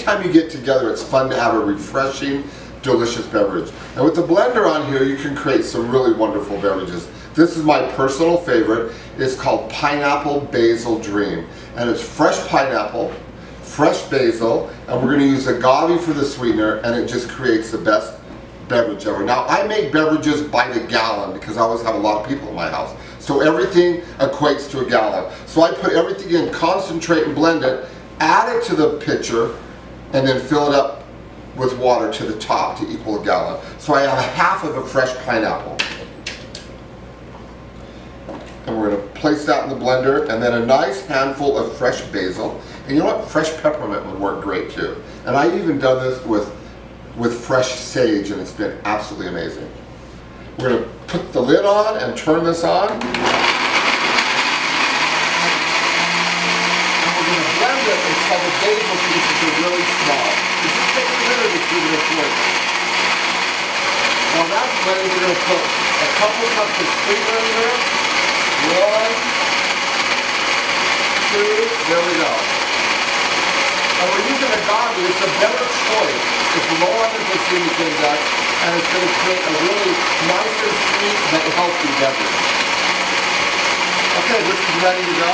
anytime you get together, it's fun to have a refreshing, delicious beverage. And with the blender on here, you can create some really wonderful beverages. This is my personal favorite. It's called Pineapple Basil Dream. And it's fresh pineapple, fresh basil, and we're gonna use agave for the sweetener, and it just creates the best beverage ever. Now, I make beverages by the gallon because I always have a lot of people in my house. So everything equates to a gallon. So I put everything in, concentrate and blend it, add it to the pitcher, and then fill it up with water to the top to equal a gallon. So I have a half of a fresh pineapple. And we're going to place that in the blender, and then a nice handful of fresh basil. And you know what? Fresh peppermint would work great too. And I've even done this with fresh sage, and it's been absolutely amazing. We're going to put the lid on and turn this on. And we're going to blend it until the basil pieces are really small. It just takes a minute or two to work. Now that's blended, we're going to put a couple cups of sweetener in there. 1, 2, there we go. And we're using agave, it's a better choice. It's low on the glycemic index, and it's going to create a really nice and sweet but healthy beverage. Okay, this is ready to go.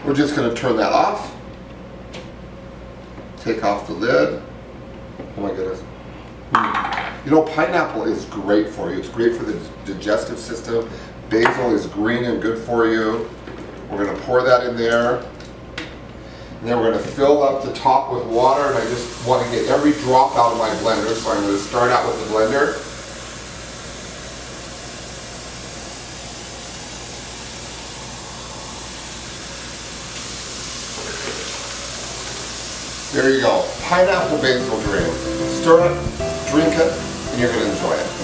We're just going to turn that off. Take off the lid. Oh my goodness. You know, pineapple is great for you. It's great for the digestive system. Basil is green and good for you. We're going to pour that in there. And then we're going to fill up the top with water, and I just want to get every drop out of my blender, so I'm going to start out with the blender. There you go, pineapple basil dream. Stir it, drink it, and you're going to enjoy it.